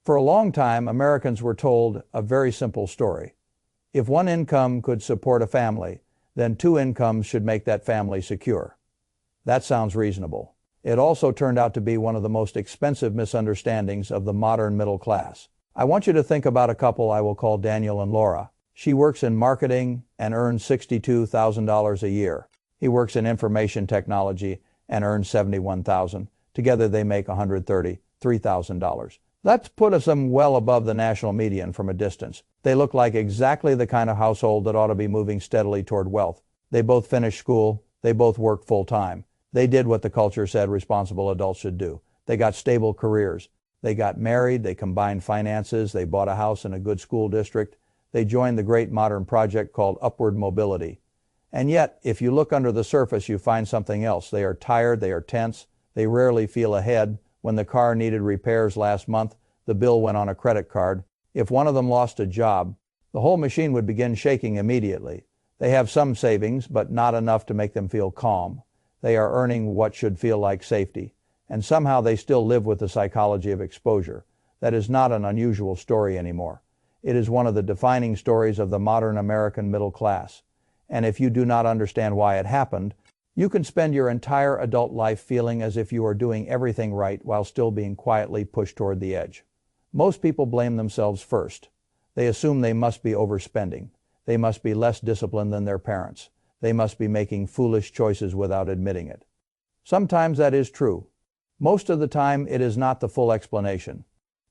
For a long time, Americans were told a very simple story. If one income could support a family, then two incomes should make that family secure. That sounds reasonable. It also turned out to be one of the most expensive misunderstandings of the modern middle class. I want you to think about a couple I will call Daniel and Laura. She works in marketing and earns $62,000 a year. He works in information technology and earns $71,000. Together they make $133,000. Let's put them well above the national median from a distance. They look like exactly the kind of household that ought to be moving steadily toward wealth. They both finished school. They both work full-time. They did what the culture said responsible adults should do. They got stable careers. They got married. They combined finances. They bought a house in a good school district. They joined the great modern project called upward mobility. And yet, if you look under the surface, you find something else. They are tired. They are tense. They rarely feel ahead. When the car needed repairs last month, the bill went on a credit card. If one of them lost a job, the whole machine would begin shaking immediately. They have some savings, but not enough to make them feel calm. They are earning what should feel like safety. And somehow they still live with the psychology of exposure. That is not an unusual story anymore. It is one of the defining stories of the modern American middle class. And if you do not understand why it happened, you can spend your entire adult life feeling as if you are doing everything right while still being quietly pushed toward the edge. Most people blame themselves first. They assume they must be overspending. They must be less disciplined than their parents. They must be making foolish choices without admitting it. Sometimes that is true. Most of the time, it is not the full explanation.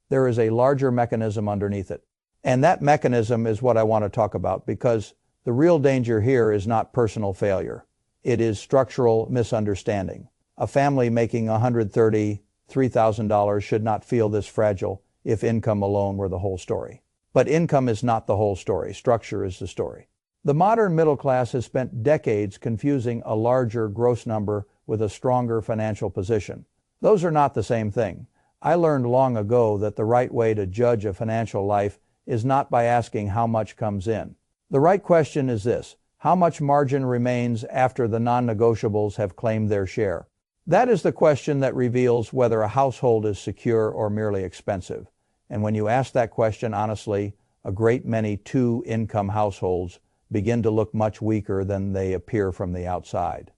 There is a larger mechanism underneath it. And that mechanism is what I want to talk about, because the real danger here is not personal failure. It is structural misunderstanding. A family making $133,000 should not feel this fragile if income alone were the whole story. But income is not the whole story. Structure is the story. The modern middle class has spent decades confusing a larger gross number with a stronger financial position. Those are not the same thing. I learned long ago that the right way to judge a financial life is not by asking how much comes in. The right question is this: how much margin remains after the non-negotiables have claimed their share? That is the question that reveals whether a household is secure or merely expensive. And when you ask that question honestly, a great many two-income households begin to look much weaker than they appear from the outside.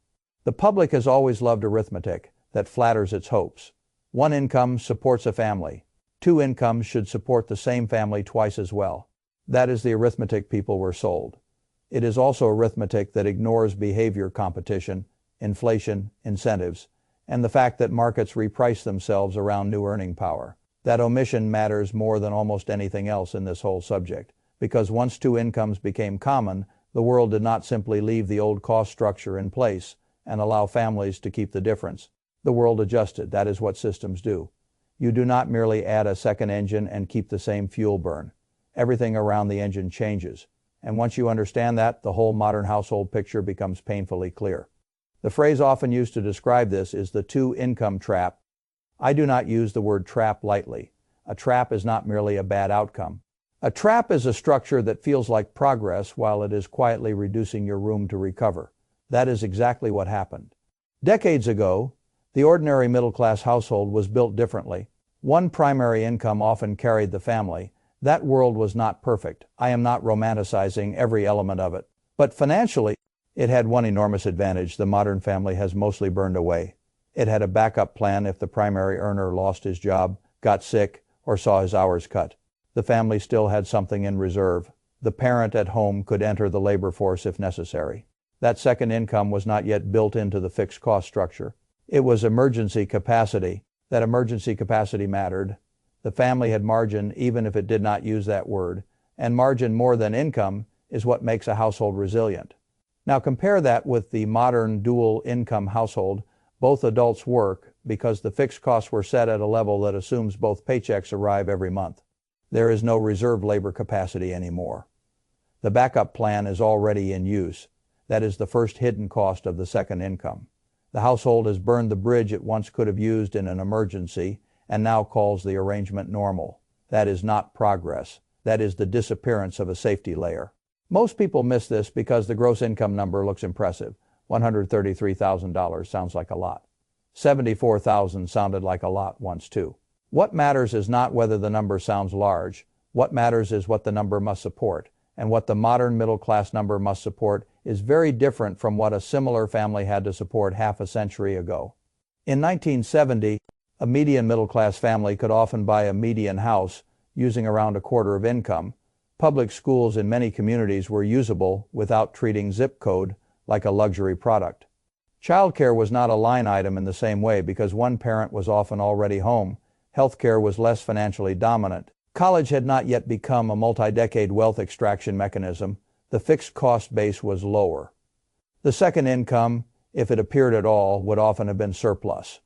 The public has always loved arithmetic that flatters its hopes. One income supports a family. Two incomes should support the same family twice as well. That is the arithmetic people were sold. It is also arithmetic that ignores behavior competition, inflation, incentives, and the fact that markets reprice themselves around new earning power. That omission matters more than almost anything else in this whole subject, because once two incomes became common, the world did not simply leave the old cost structure in place and allow families to keep the difference. The world adjusted. That is what systems do. You do not merely add a second engine and keep the same fuel burn. Everything around the engine changes. And once you understand that, the whole modern household picture becomes painfully clear. The phrase often used to describe this is the two-income trap. I do not use the word trap lightly. A trap is not merely a bad outcome. A trap is a structure that feels like progress while it is quietly reducing your room to recover. That is exactly what happened. Decades ago, the ordinary middle-class household was built differently. One primary income often carried the family. That world was not perfect. I am not romanticizing every element of it. But financially, it had one enormous advantage the modern family has mostly burned away. It had a backup plan if the primary earner lost his job, got sick, or saw his hours cut. The family still had something in reserve. The parent at home could enter the labor force if necessary. That second income was not yet built into the fixed cost structure. It was emergency capacity. That emergency capacity mattered. The family had margin even if it did not use that word. And margin more than income is what makes a household resilient. Now compare that with the modern dual income household. Both adults work because the fixed costs were set at a level that assumes both paychecks arrive every month. There is no reserve labor capacity anymore. The backup plan is already in use. That is the first hidden cost of the second income. The household has burned the bridge it once could have used in an emergency and now calls the arrangement normal. That is not progress. That is the disappearance of a safety layer. Most people miss this because the gross income number looks impressive. $133,000 sounds like a lot. $74,000 sounded like a lot once too. What matters is not whether the number sounds large. What matters is what the number must support. And what the modern middle-class number must support is very different from what a similar family had to support half a century ago. In 1970, a median middle-class family could often buy a median house using around a quarter of income. Public schools in many communities were usable without treating zip code like a luxury product. Childcare was not a line item in the same way because one parent was often already home. Healthcare was less financially dominant. College had not yet become a multi-decade wealth extraction mechanism. The fixed cost base was lower. The second income, if it appeared at all, would often have been surplus.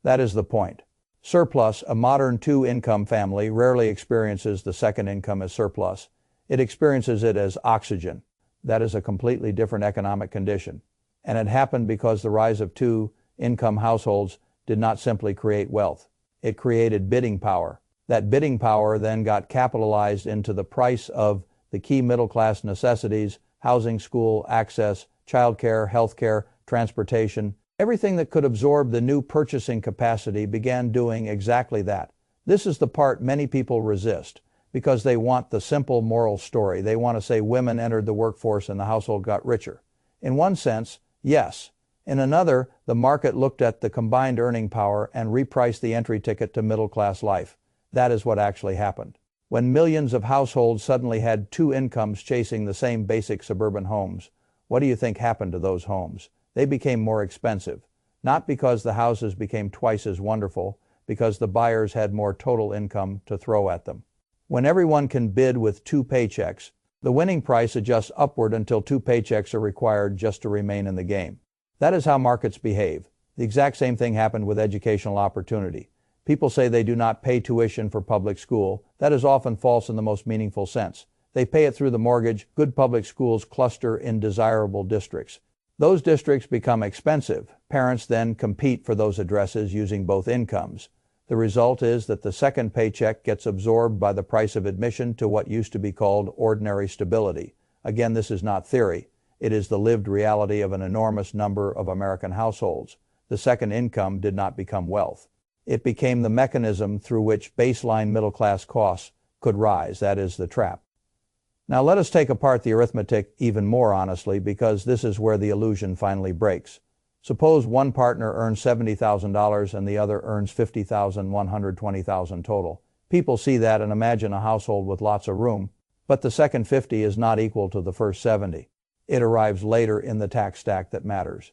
That is the point. Surplus, a modern two-income family, rarely experiences the second income as surplus. It experiences it as oxygen. That is a completely different economic condition. And it happened because the rise of two-income households did not simply create wealth. It created bidding power. That bidding power then got capitalized into the price of the key middle-class necessities: housing, school, access, childcare, healthcare, transportation. Everything that could absorb the new purchasing capacity began doing exactly that. This is the part many people resist because they want the simple moral story. They want to say women entered the workforce and the household got richer. In one sense, yes. In another, the market looked at the combined earning power and repriced the entry ticket to middle-class life. That is what actually happened. When millions of households suddenly had two incomes chasing the same basic suburban homes, what do you think happened to those homes? They became more expensive. Not because the houses became twice as wonderful, because the buyers had more total income to throw at them. When everyone can bid with two paychecks, the winning price adjusts upward until two paychecks are required just to remain in the game. That is how markets behave. The exact same thing happened with educational opportunity. People say they do not pay tuition for public school. That is often false in the most meaningful sense. They pay it through the mortgage. Good public schools cluster in desirable districts. Those districts become expensive. Parents then compete for those addresses using both incomes. The result is that the second paycheck gets absorbed by the price of admission to what used to be called ordinary stability. Again, this is not theory. It is the lived reality of an enormous number of American households. The second income did not become wealth. It became the mechanism through which baseline middle-class costs could rise. That is the trap. Now let us take apart the arithmetic even more honestly, because this is where the illusion finally breaks. Suppose one partner earns $70,000 and the other earns $50,000, $120,000 total. People see that and imagine a household with lots of room, but the second 50 is not equal to the first 70. It arrives later in the tax stack that matters.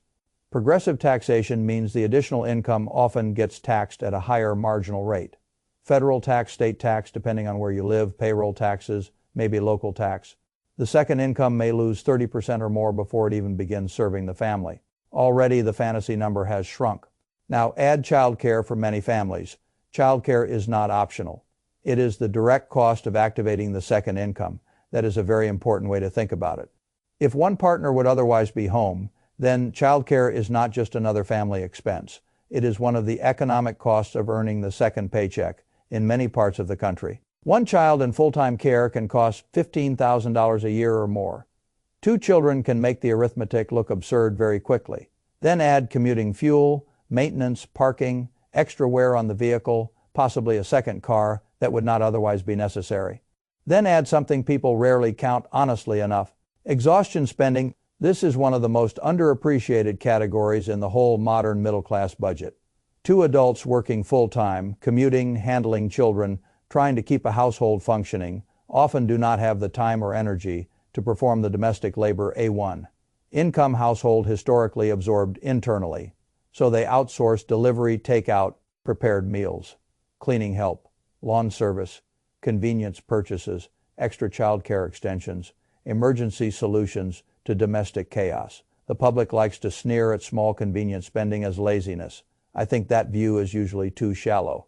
Progressive taxation means the additional income often gets taxed at a higher marginal rate. Federal tax, state tax, depending on where you live, payroll taxes, maybe local tax. The second income may lose 30% or more before it even begins serving the family. Already the fantasy number has shrunk. Now add childcare for many families. Childcare is not optional. It is the direct cost of activating the second income. That is a very important way to think about it. If one partner would otherwise be home, then childcare is not just another family expense. It is one of the economic costs of earning the second paycheck in many parts of the country. One child in full-time care can cost $15,000 a year or more. Two children can make the arithmetic look absurd very quickly. Then add commuting fuel, maintenance, parking, extra wear on the vehicle, possibly a second car that would not otherwise be necessary. Then add something people rarely count honestly enough: exhaustion spending. This is one of the most underappreciated categories in the whole modern middle-class budget. Two adults working full-time, commuting, handling children, trying to keep a household functioning, often do not have the time or energy to perform the domestic labor A1. Income household historically absorbed internally, so they outsource delivery, takeout, prepared meals, cleaning help, lawn service, convenience purchases, extra child care extensions, emergency solutions to domestic chaos. The public likes to sneer at small convenience spending as laziness. I think that view is usually too shallow.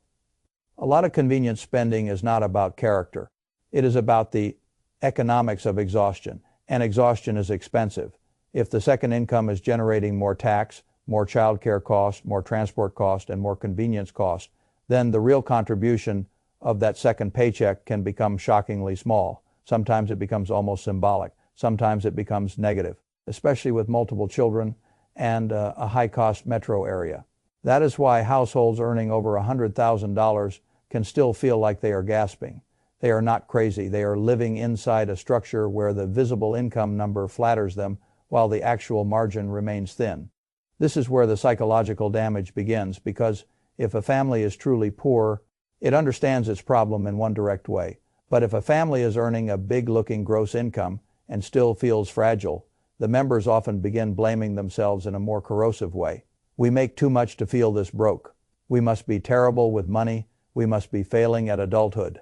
A lot of convenience spending is not about character. It is about the economics of exhaustion, and exhaustion is expensive. If the second income is generating more tax, more child care costs, more transport costs, and more convenience costs, then the real contribution of that second paycheck can become shockingly small. Sometimes it becomes almost symbolic. Sometimes it becomes negative, especially with multiple children and a high-cost metro area. That is why households earning over $100,000 can still feel like they are gasping. They are not crazy. They are living inside a structure where the visible income number flatters them while the actual margin remains thin. This is where the psychological damage begins, because if a family is truly poor, it understands its problem in one direct way. But if a family is earning a big-looking gross income and still feels fragile, the members often begin blaming themselves in a more corrosive way. We make too much to feel this broke. We must be terrible with money. We must be failing at adulthood.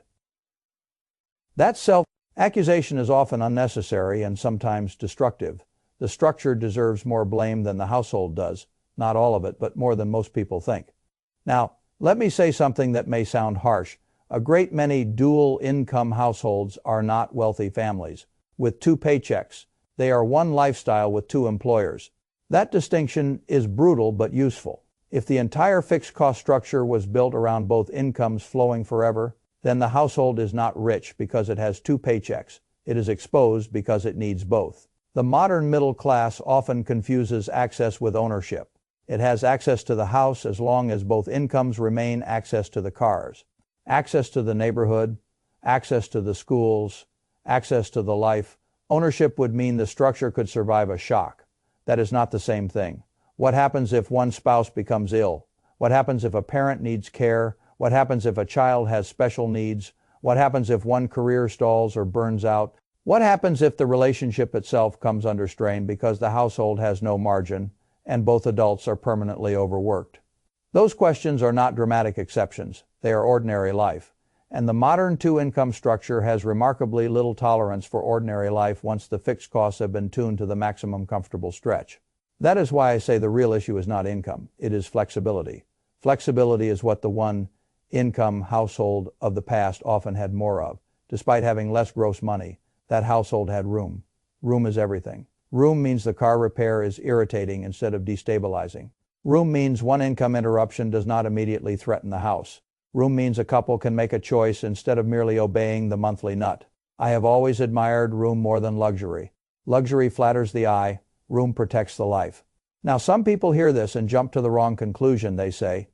That self-accusation is often unnecessary and sometimes destructive. The structure deserves more blame than the household does. Not all of it, but more than most people think. Now, let me say something that may sound harsh. A great many dual-income households are not wealthy families with two paychecks. They are one lifestyle with two employers. That distinction is brutal but useful. If the entire fixed cost structure was built around both incomes flowing forever, then the household is not rich because it has two paychecks. It is exposed because it needs both. The modern middle class often confuses access with ownership. It has access to the house as long as both incomes remain access to the cars, access to the neighborhood, access to the schools, access to the life. Ownership would mean the structure could survive a shock. That is not the same thing. What happens if one spouse becomes ill? What happens if a parent needs care? What happens if a child has special needs? What happens if one career stalls or burns out? What happens if the relationship itself comes under strain because the household has no margin and both adults are permanently overworked? Those questions are not dramatic exceptions. They are ordinary life. And the modern two-income structure has remarkably little tolerance for ordinary life once the fixed costs have been tuned to the maximum comfortable stretch. That is why I say the real issue is not income. It is flexibility. Flexibility is what the one-income household of the past often had more of. Despite having less gross money, that household had room. Room is everything. Room means the car repair is irritating instead of destabilizing. Room means one income interruption does not immediately threaten the house. Room means a couple can make a choice instead of merely obeying the monthly nut. I have always admired room more than luxury. Luxury flatters the eye. Room protects the life. Now, some people hear this and jump to the wrong conclusion. They say,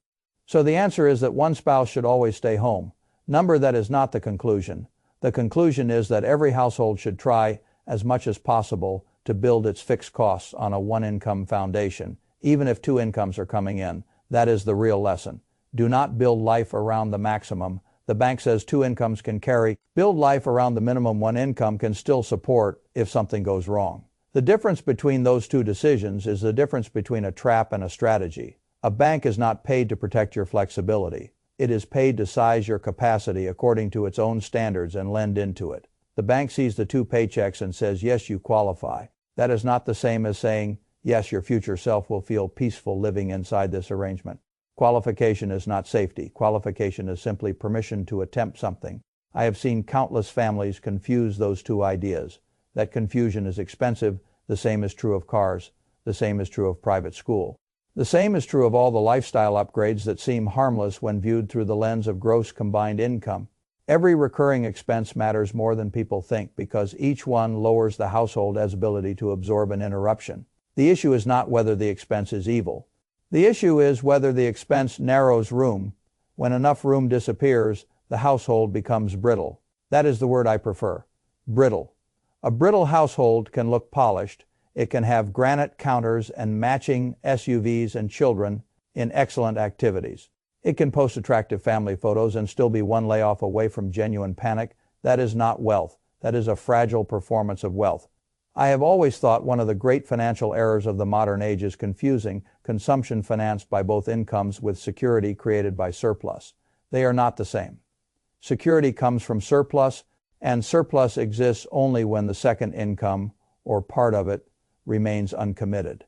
so the answer is that one spouse should always stay home. Number, that is not the conclusion. The conclusion is that every household should try as much as possible to build its fixed costs on a one-income foundation, even if two incomes are coming in. That is the real lesson. Do not build life around the maximum. The bank says two incomes can carry. Build life around the minimum one income can still support if something goes wrong. The difference between those two decisions is the difference between a trap and a strategy. A bank is not paid to protect your flexibility. It is paid to size your capacity according to its own standards and lend into it. The bank sees the two paychecks and says, yes, you qualify. That is not the same as saying, yes, your future self will feel peaceful living inside this arrangement. Qualification is not safety. Qualification is simply permission to attempt something. I have seen countless families confuse those two ideas. That confusion is expensive. The same is true of cars. The same is true of private school. The same is true of all the lifestyle upgrades that seem harmless when viewed through the lens of gross combined income. Every recurring expense matters more than people think because each one lowers the household's ability to absorb an interruption. The issue is not whether the expense is evil. The issue is whether the expense narrows room. When enough room disappears, the household becomes brittle. That is the word I prefer. Brittle. A brittle household can look polished. It can have granite counters and matching SUVs and children in excellent activities. It can post attractive family photos and still be one layoff away from genuine panic. That is not wealth. That is a fragile performance of wealth. I have always thought one of the great financial errors of the modern age is confusing consumption financed by both incomes with security created by surplus. They are not the same. Security comes from surplus, and surplus exists only when the second income, or part of it, remains uncommitted.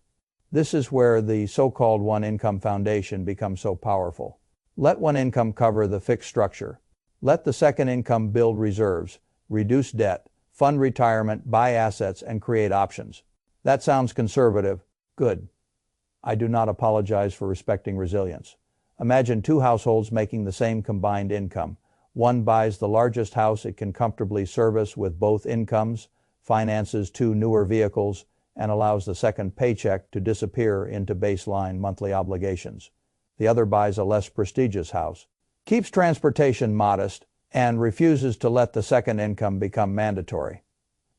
This is where the so-called one-income foundation becomes so powerful. Let one income cover the fixed structure. Let the second income build reserves, reduce debt, fund retirement, buy assets, and create options. That sounds conservative. Good. I do not apologize for respecting resilience. Imagine two households making the same combined income. One buys the largest house it can comfortably service with both incomes, finances two newer vehicles, and allows the second paycheck to disappear into baseline monthly obligations. The other buys a less prestigious house, keeps transportation modest, and refuses to let the second income become mandatory.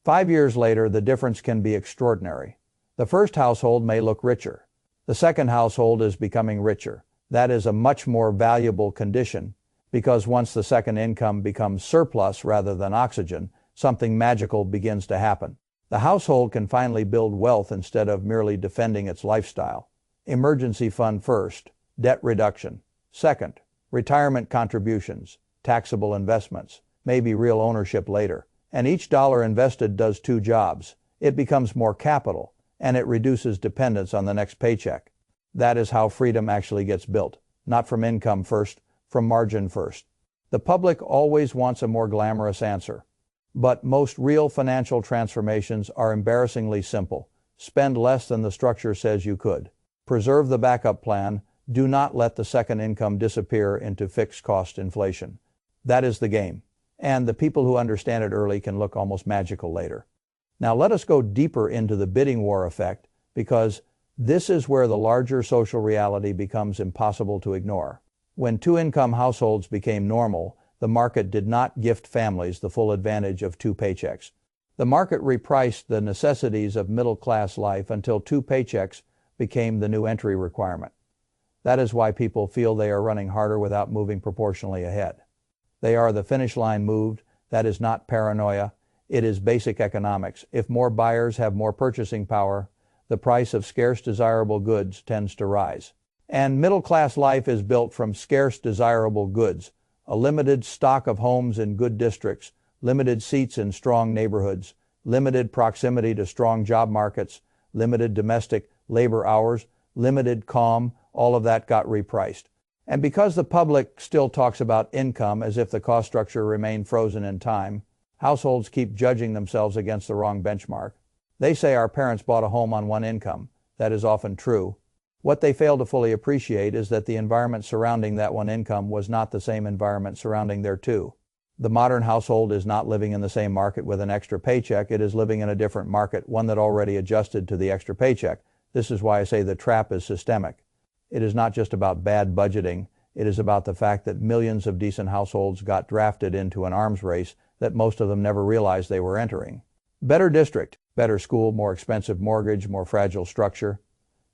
5 years later, the difference can be extraordinary. The first household may look richer. The second household is becoming richer. That is a much more valuable condition, because once the second income becomes surplus rather than oxygen, something magical begins to happen. The household can finally build wealth instead of merely defending its lifestyle. Emergency fund first, debt reduction. Second, retirement contributions, taxable investments, maybe real ownership later. And each dollar invested does 2 jobs. It becomes more capital, and it reduces dependence on the next paycheck. That is how freedom actually gets built. Not from income first, from margin first. The public always wants a more glamorous answer. But most real financial transformations are embarrassingly simple. Spend less than the structure says you could. Preserve the backup plan. Do not let the second income disappear into fixed cost inflation. That is the game. And the people who understand it early can look almost magical later. Now let us go deeper into the bidding war effect, because this is where the larger social reality becomes impossible to ignore. When 2-income households became normal, the market did not gift families the full advantage of 2 paychecks. The market repriced the necessities of middle-class life until 2 paychecks became the new entry requirement. That is why people feel they are running harder without moving proportionally ahead. They are the finish line moved. That is not paranoia. It is basic economics. If more buyers have more purchasing power, the price of scarce desirable goods tends to rise. And middle-class life is built from scarce desirable goods, a limited stock of homes in good districts, limited seats in strong neighborhoods, limited proximity to strong job markets, limited domestic labor hours, limited calm. All of that got repriced. And because the public still talks about income as if the cost structure remained frozen in time, households keep judging themselves against the wrong benchmark. They say our parents bought a home on 1 income. That is often true. What they fail to fully appreciate is that the environment surrounding that 1 income was not the same environment surrounding their 2. The modern household is not living in the same market with an extra paycheck. It is living in a different market, one that already adjusted to the extra paycheck. This is why I say the trap is systemic. It is not just about bad budgeting. It is about the fact that millions of decent households got drafted into an arms race that most of them never realized they were entering. Better district, better school, more expensive mortgage, more fragile structure.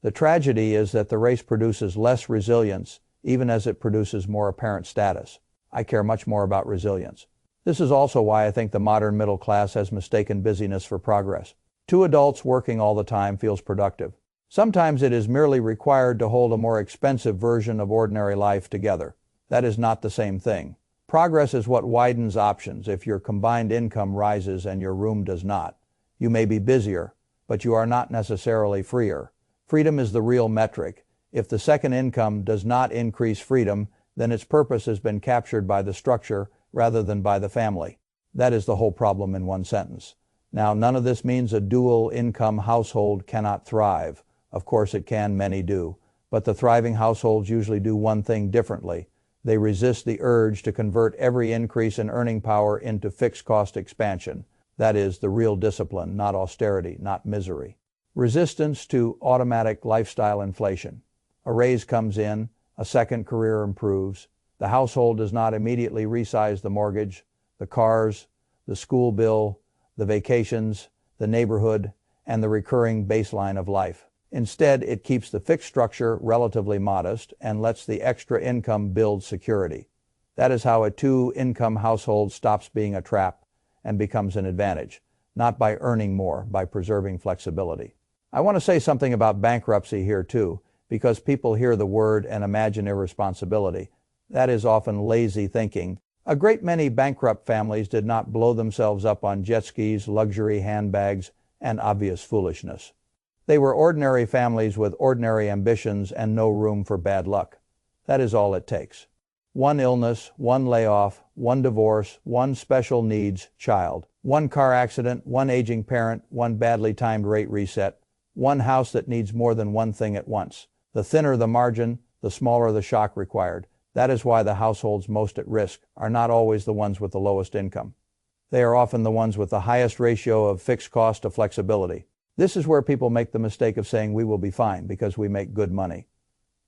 The tragedy is that the race produces less resilience, even as it produces more apparent status. I care much more about resilience. This is also why I think the modern middle class has mistaken busyness for progress. 2 adults working all the time feels productive. Sometimes it is merely required to hold a more expensive version of ordinary life together. That is not the same thing. Progress is what widens options. If your combined income rises and your room does not, you may be busier, but you are not necessarily freer. Freedom is the real metric. If the second income does not increase freedom, then its purpose has been captured by the structure rather than by the family. That is the whole problem in one sentence. Now, none of this means a dual income household cannot thrive. Of course it can, many do. But the thriving households usually do one thing differently. They resist the urge to convert every increase in earning power into fixed cost expansion. That is the real discipline, not austerity, not misery. Resistance to automatic lifestyle inflation. A raise comes in, a second career improves. The household does not immediately resize the mortgage, the cars, the school bill, the vacations, the neighborhood, and the recurring baseline of life. Instead, it keeps the fixed structure relatively modest and lets the extra income build security. That is how a 2-income household stops being a trap and becomes an advantage, not by earning more, by preserving flexibility. I want to say something about bankruptcy here too, because people hear the word and imagine irresponsibility. That is often lazy thinking. A great many bankrupt families did not blow themselves up on jet skis, luxury handbags, and obvious foolishness. They were ordinary families with ordinary ambitions and no room for bad luck. That is all it takes. 1 illness, 1 layoff, 1 divorce, 1 special needs child, 1 car accident, 1 aging parent, 1 badly timed rate reset, 1 house that needs more than 1 thing at once. The thinner the margin, the smaller the shock required. That is why the households most at risk are not always the ones with the lowest income. They are often the ones with the highest ratio of fixed cost to flexibility. This is where people make the mistake of saying we will be fine because we make good money.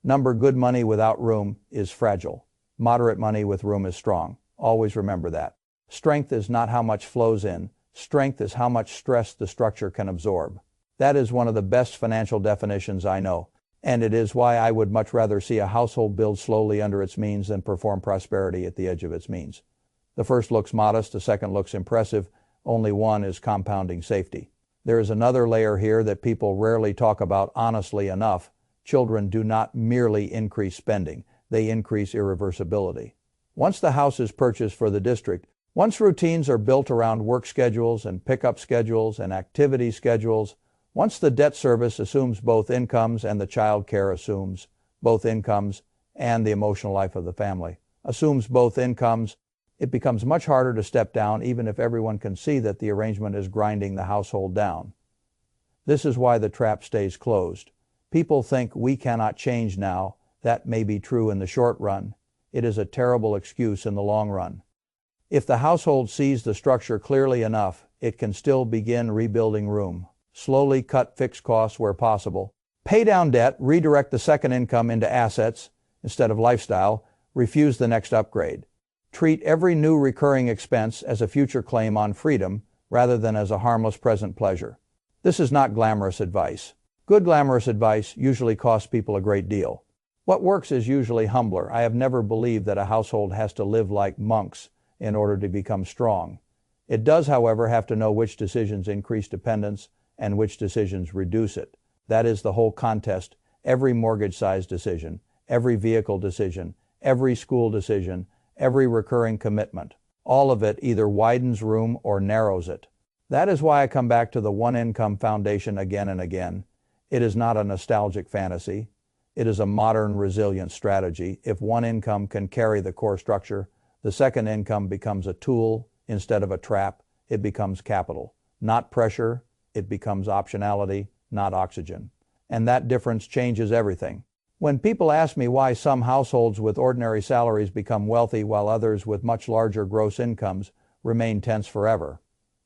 Good money without room is fragile. Moderate money with room is strong. Always remember that. Strength is not how much flows in. Strength is how much stress the structure can absorb. That is one of the best financial definitions I know, and it is why I would much rather see a household build slowly under its means than perform prosperity at the edge of its means. The first looks modest, the second looks impressive. Only one is compounding safety. There is another layer here that people rarely talk about honestly enough. Children do not merely increase spending, they increase irreversibility. Once the house is purchased for the district, once routines are built around work schedules and pickup schedules and activity schedules, once the debt service assumes both incomes and the child care assumes both incomes and the emotional life of the family assumes both incomes, it becomes much harder to step down even if everyone can see that the arrangement is grinding the household down. This is why the trap stays closed. People think we cannot change now. That may be true in the short run. It is a terrible excuse in the long run. If the household sees the structure clearly enough, it can still begin rebuilding room. Slowly cut fixed costs where possible. Pay down debt, redirect the second income into assets instead of lifestyle, refuse the next upgrade. Treat every new recurring expense as a future claim on freedom rather than as a harmless present pleasure. This is not glamorous advice. Good glamorous advice usually costs people a great deal. What works is usually humbler. I have never believed that a household has to live like monks in order to become strong. It does, however, have to know which decisions increase dependence and which decisions reduce it. That is the whole contest. Every mortgage size decision, every vehicle decision, every school decision, every recurring commitment, all of it either widens room or narrows it. That is why I come back to the one income foundation again and again. It is not a nostalgic fantasy. It is a modern resilient strategy. If one income can carry the core structure, the second income becomes a tool instead of a trap. It becomes capital. Not pressure, it becomes optionality, not oxygen. And that difference changes everything. When people ask me why some households with ordinary salaries become wealthy while others with much larger gross incomes remain tense forever,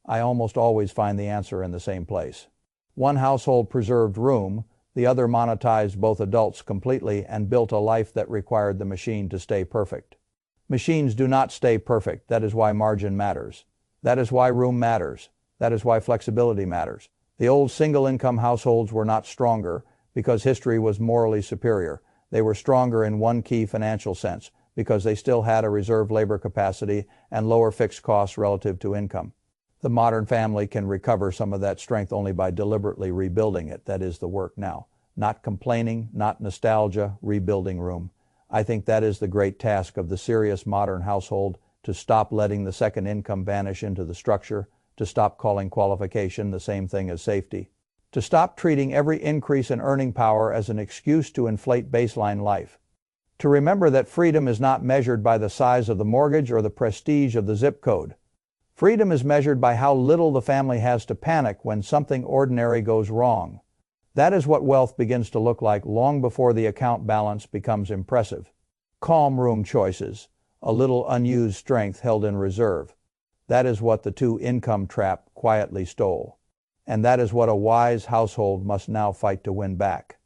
I almost always find the answer in the same place. One household preserved room, the other monetized both adults completely and built a life that required the machine to stay perfect. Machines do not stay perfect. That is why margin matters. That is why room matters. That is why flexibility matters. The old single-income households were not stronger because history was morally superior. They were stronger in one key financial sense, because they still had a reserve labor capacity and lower fixed costs relative to income. The modern family can recover some of that strength only by deliberately rebuilding it. That is the work now. Not complaining, not nostalgia, rebuilding room. I think that is the great task of the serious modern household, to stop letting the second income vanish into the structure, to stop calling qualification the same thing as safety, to stop treating every increase in earning power as an excuse to inflate baseline life, to remember that freedom is not measured by the size of the mortgage or the prestige of the zip code. Freedom is measured by how little the family has to panic when something ordinary goes wrong. That is what wealth begins to look like long before the account balance becomes impressive. Calm room choices, a little unused strength held in reserve. That is what the two-income trap quietly stole. And that is what a wise household must now fight to win back.